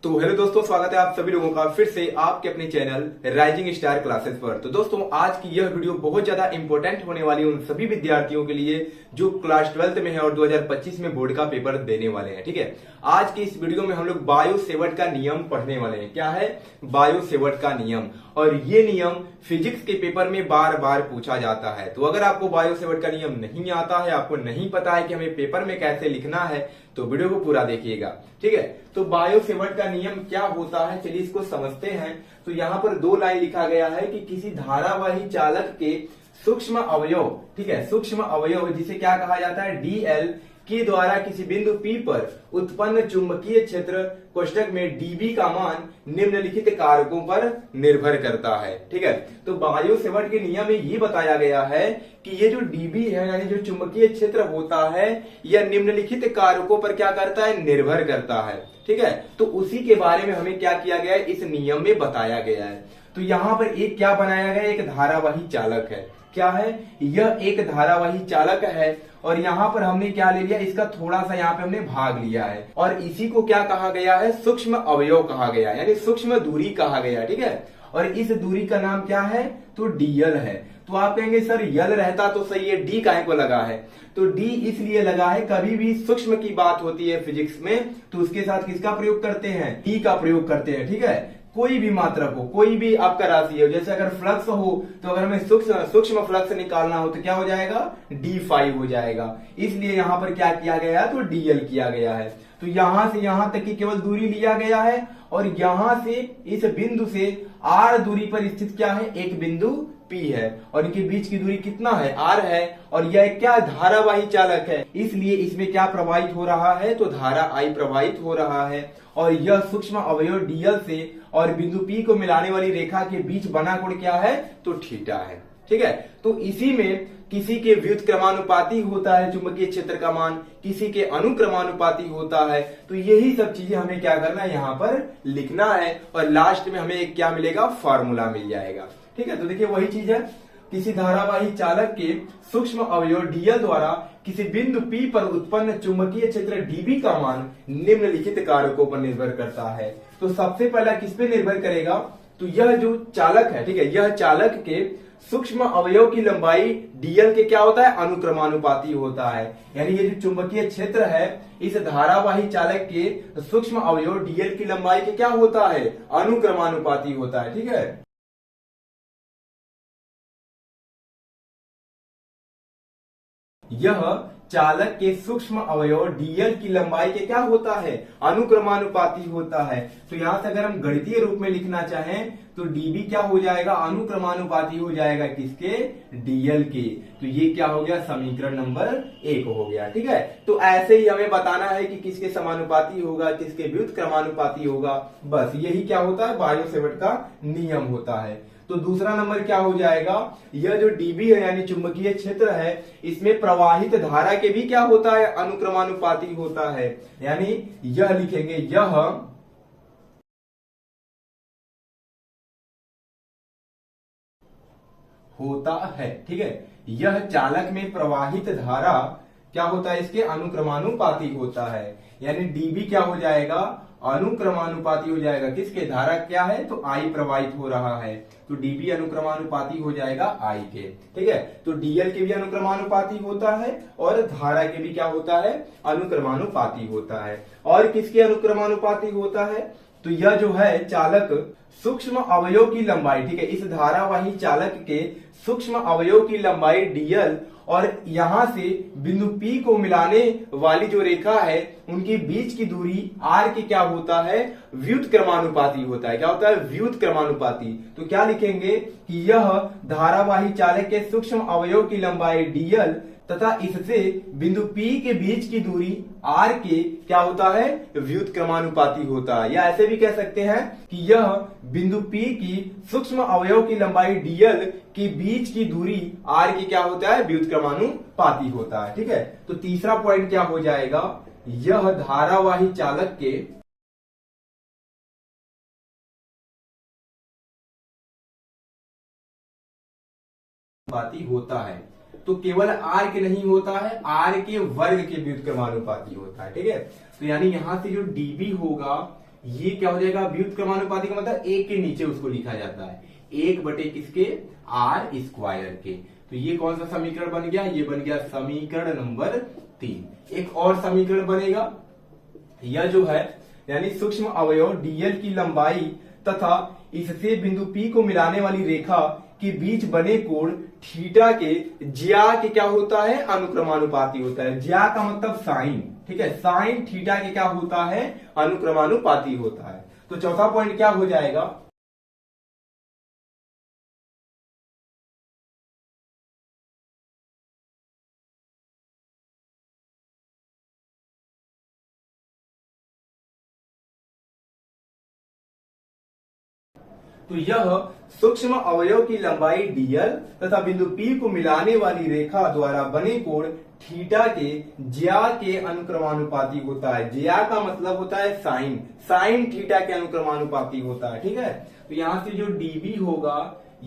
तो हेलो दोस्तों, स्वागत है आप सभी लोगों का फिर से आपके अपने चैनल राइजिंग स्टार क्लासेस पर। तो दोस्तों, आज की यह वीडियो बहुत ज्यादा इंपॉर्टेंट होने वाली है उन सभी विद्यार्थियों के लिए जो क्लास 12th में है और 2025 में बोर्ड का पेपर देने वाले हैं। ठीक है, आज की इस वीडियो में हम लोग बायो सेवर्ट का नियम पढ़ने वाले हैं। क्या है बायो सेवर्ट का नियम? और ये नियम फिजिक्स के पेपर में बार बार पूछा जाता है। तो अगर आपको बायो सेवर्ट का नियम नहीं आता है, आपको नहीं पता है कि हमें पेपर में कैसे लिखना है, तो वीडियो को पूरा देखिएगा। ठीक है, तो बायो सेवर्ट का नियम क्या होता है, चलिए इसको समझते हैं। तो यहाँ पर दो लाइन लिखा गया है कि किसी धारावाही चालक के सूक्ष्म अवयव, ठीक है, सूक्ष्म अवयव जिसे क्या कहा जाता है, डीएल के द्वारा किसी बिंदु P पर उत्पन्न चुंबकीय क्षेत्र कोष्टक में डीबी का मान निम्नलिखित कारकों पर निर्भर करता है। ठीक है, तो बायो सेवर्ट के नियम में ये बताया गया है कि ये जो डीबी है यानी जो चुंबकीय क्षेत्र होता है यह निम्नलिखित कारकों पर क्या करता है, निर्भर करता है। ठीक है, तो उसी के बारे में हमें क्या किया गया है, इस नियम में बताया गया है। तो यहाँ पर एक क्या बनाया गया, एक धारावाही चालक है। क्या है, यह एक धारावाही चालक है और यहाँ पर हमने क्या ले लिया, इसका थोड़ा सा यहाँ पे हमने भाग लिया है और इसी को क्या कहा गया है, सूक्ष्म अवयव कहा गया, यानी सूक्ष्म दूरी कहा गया। ठीक है, और इस दूरी का नाम क्या है, तो डीएल है। तो आप कहेंगे सर यल रहता तो सही है, डी काहे को लगा है? तो डी इसलिए लगा है, कभी भी सूक्ष्म की बात होती है फिजिक्स में तो उसके साथ किसका प्रयोग करते हैं, डी का प्रयोग करते हैं। ठीक है, कोई भी मात्रा को, कोई भी आपका राशि है, जैसे अगर फ्लक्स हो तो अगर हमें सूक्ष्म फ्लक्स निकालना हो तो क्या हो जाएगा, D5 हो जाएगा। इसलिए यहाँ पर क्या किया गया है, तो डीएल किया गया है। तो यहां से यहां तक की केवल दूरी लिया गया है और यहां से इस बिंदु से R दूरी पर स्थित क्या है, एक बिंदु P है और इनके बीच की दूरी कितना है, R है। और यह क्या धारावाही चालक है, इसलिए इसमें क्या प्रवाहित हो रहा है, तो धारा I प्रवाहित हो रहा है। और यह सूक्ष्म अवयव डीएल से और बिंदु P को मिलाने वाली रेखा के बीच बना कोण क्या है, तो थीटा है। ठीक है, तो इसी में किसी के व्युत्क्रमानुपाती होता है चुंबकीय क्षेत्र का मान, किसी के अनुक्रमानुपाती होता है। तो यही सब चीजें हमें क्या करना है, यहाँ पर लिखना है और लास्ट में हमें एक क्या मिलेगा, फार्मूला मिल जाएगा। ठीक है, तो देखिए वही चीज है, किसी धारावाही चालक के सूक्ष्म अवयव डीएल द्वारा किसी बिंदु P पर उत्पन्न चुंबकीय क्षेत्र डीबी का मान निम्नलिखित कारकों पर निर्भर करता है। तो सबसे पहला किस पे निर्भर करेगा, तो यह जो चालक है, ठीक है, यह चालक के सूक्ष्म अवयव की लंबाई डीएल के क्या होता है, अनुक्रमानुपाती होता है। यानी ये जो चुंबकीय क्षेत्र है इस धारावाही चालक के सूक्ष्म अवयव डीएल की लंबाई के क्या होता है, अनुक्रमानुपाती होता है। ठीक है, यह चालक के सूक्ष्म अवयव डीएल की लंबाई के क्या होता है, अनुक्रमानुपाती होता है। तो यहां से अगर हम गणितीय रूप में लिखना चाहें तो डीबी क्या हो जाएगा, अनुक्रमानुपाती हो जाएगा किसके, डीएल के। तो ये क्या हो गया, समीकरण नंबर 1 हो गया। ठीक है, तो ऐसे ही हमें बताना है कि किसके समानुपाती होगा, किसके व्युत्क्रमानुपाती होगा। बस यही क्या होता है, बायो सेवर्ट का नियम होता है। तो दूसरा नंबर क्या हो जाएगा, यह जो डीबी है यानी चुंबकीय क्षेत्र है इसमें प्रवाहित धारा के भी क्या होता है, अनुक्रमानुपाती होता है। यानी यह लिखेंगे, यह होता है। ठीक है, यह चालक में प्रवाहित धारा क्या होता है, इसके अनुक्रमानुपाती होता है। यानी डीबी क्या हो जाएगा, अनुक्रमानुपाती हो जाएगा किसके, धारा क्या है, तो I प्रवाहित हो रहा है तो डीबी अनुक्रमानुपाती हो जाएगा I के। ठीक है, तो डीएल के भी अनुक्रमानुपाती होता है और धारा के भी क्या होता है, अनुक्रमानुपाती होता है। और किसके अनुक्रमानुपाती होता है, तो यह जो है चालक सूक्ष्म अवयव की लंबाई, ठीक है, इस धारावाही चालक के सूक्ष्म अवयव की लंबाई डीएल और यहां से बिंदु P को मिलाने वाली जो रेखा है उनके बीच की दूरी R की क्या होता है, व्युत्क्रमानुपाती होता है। क्या होता है, व्युत्क्रमानुपाती। तो क्या लिखेंगे कि यह धारावाही चालक के सूक्ष्म अवयव की लंबाई डीएल तथा इससे बिंदु P के बीच की दूरी R के क्या होता है, व्युत्क्रमानुपाती होता है। या ऐसे भी कह सकते हैं कि यह बिंदु P की सूक्ष्म अवयव की लंबाई डीएल के बीच की दूरी R की क्या होता है, व्युत्क्रमानुपाती होता है। ठीक है, तो तीसरा पॉइंट क्या हो जाएगा, यह धारावाही चालक के पाती होता है। तो केवल R के नहीं होता है, R के वर्ग के व्युत्क्रमानुपाती होता है। ठीक है, तो यानी यहां से जो dB होगा ये क्या हो जाएगा, व्युत्क्रमानुपाती का मतलब एक के नीचे उसको लिखा जाता है, एक बटे किसके, आर स्क्वायर के। तो ये कौन सा समीकरण बन गया, ये बन गया समीकरण नंबर 3। एक और समीकरण बनेगा, यह जो है यानी सूक्ष्म अवयव डीएल की लंबाई तथा इससे बिंदु पी को मिलाने वाली रेखा के बीच बने कोण थीटा के ज्या के क्या होता है, अनुक्रमानुपाती होता है। ज्या का मतलब साइन, ठीक है, साइन थीटा के क्या होता है, अनुक्रमानुपाती होता है। तो चौथा पॉइंट क्या हो जाएगा, तो यह सूक्ष्म अवयव की लंबाई डीएल तथा बिंदु पी को मिलाने वाली रेखा द्वारा बने कोण थीटा के ज्या के अनुक्रमानुपाती होता है। ज्या का मतलब होता है साइन, साइन थीटा के अनुक्रमानुपाती होता है, ठीक है। तो यहां से जो डीबी होगा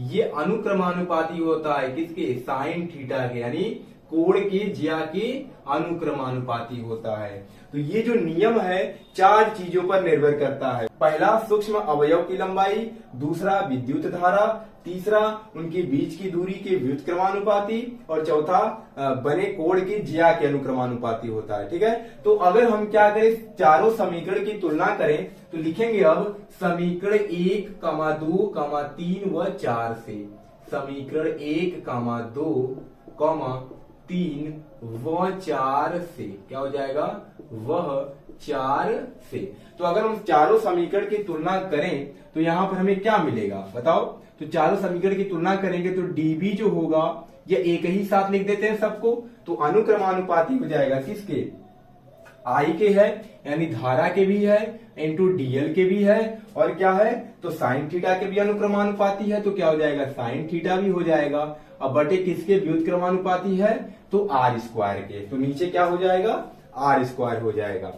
ये अनुक्रमानुपाती होता है किसके, साइन थीटा के, यानी कोण के ज्या के अनुक्रमानुपाती होता है। तो ये जो नियम है 4 चीजों पर निर्भर करता है। पहला सूक्ष्म अवयव की लंबाई, दूसरा विद्युत धारा, तीसरा उनके बीच की दूरी के व्युत्क्रमानुपाती, और चौथा बने कोण के ज्या के अनुक्रमानुपाती होता है, ठीक है। तो अगर हम क्या करें, चारों समीकरण की तुलना करें तो लिखेंगे अब समीकरण 1, 2, 3 व 4 से, समीकरण 1, 2, 3 व 4 से क्या हो जाएगा, वह 4 से। तो अगर हम चारों समीकरण की तुलना करें तो यहां पर हमें क्या मिलेगा बताओ। तो चारों समीकरण की तुलना करेंगे तो डीबी जो होगा ये एक ही साथ लिख देते हैं सबको, तो अनुक्रमानुपाती हो जाएगा किसके, आई के है, यानी धारा के भी है, इंटू डीएल के भी है, और क्या है तो साइन थीटा के भी अनुक्रमानुपाती है, तो क्या हो जाएगा साइन थीटा भी हो जाएगा। अब बटे किसके व्युत्क्रमानुपाती है, तो आर स्क्वायर के, तो नीचे क्या हो जाएगा, आर स्क्वायर हो जाएगा।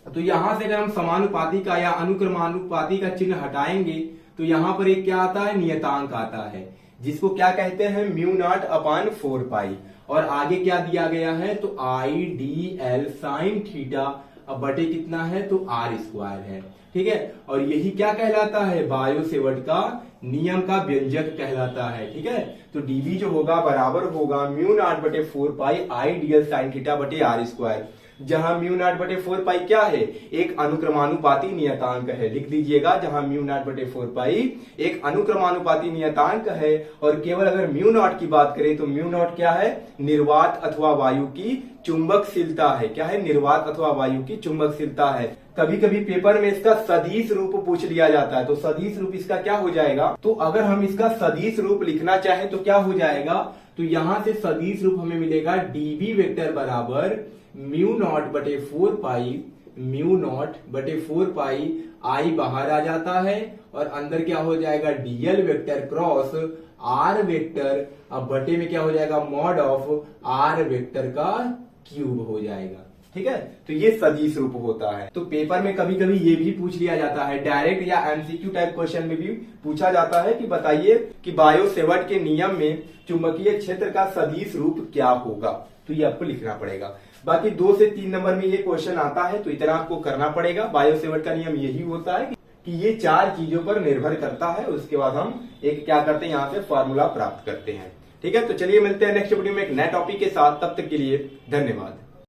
तो यहां से अगर हम समानुपाती का या अनुक्रमानुपाती का चिन्ह हटाएंगे तो यहां पर एक क्या आता है, नियतांक आता है, जिसको क्या कहते हैं, म्यू नॉट अपान 4 पाई, और आगे क्या दिया गया है, तो आई डी एल साइन थीटा, अब बटे कितना है, तो आर स्क्वायर है, ठीक है। और यही क्या कहलाता है, बायो सेवर्ट का नियम का व्यंजक कहलाता है, ठीक है। तो डीबी जो होगा बराबर होगा म्यू नॉट बटे 4 pi I d l sine theta बटे आर स्क्वायर, जहां म्यू नॉट बटे 4 पाई क्या है, एक अनुक्रमानुपाती नियतांक है, लिख दीजिएगा, जहां म्यू नॉट बटे 4 पाई एक अनुक्रमानुपाती नियतांक है। और केवल अगर म्यू नॉट की बात करें तो म्यू नॉट क्या है, निर्वात अथवा वायु की चुंबकशीलता है, क्या है, निर्वात अथवा वायु की चुंबकशीलता है। कभी कभी पेपर में इसका सदिश रूप पूछ लिया जाता है, तो सदिश रूप इसका क्या हो जाएगा, तो अगर हम इसका सदिश रूप लिखना चाहें तो क्या हो जाएगा, तो यहां से सदिश रूप हमें मिलेगा डीबी वेक्टर बराबर म्यू नॉट बटे 4 पाई, म्यू नॉट बटे 4 पाई, आई बाहर आ जाता है और अंदर क्या हो जाएगा, DL vector cross R vector, अब बटे में क्या हो जाएगा, मॉड ऑफ आर वेक्टर का क्यूब हो जाएगा, ठीक है। तो ये सदिश रूप होता है। तो पेपर में कभी कभी ये भी पूछ लिया जाता है, डायरेक्ट या एमसीक्यू टाइप क्वेश्चन में भी पूछा जाता है कि बताइए कि बायो सेवर्ट के नियम में चुंबकीय क्षेत्र का सदिश रूप क्या होगा, तो ये आपको लिखना पड़ेगा। बाकी 2 से 3 नंबर में ये क्वेश्चन आता है, तो इतना आपको करना पड़ेगा। बायो सेवर्ट का नियम यही होता है कि ये 4 चीजों पर निर्भर करता है, उसके बाद हम एक क्या करते हैं, यहाँ से फॉर्मूला प्राप्त करते हैं, ठीक है। तो चलिए मिलते हैं नेक्स्ट वीडियो में एक नए टॉपिक के साथ, तब तक के लिए धन्यवाद।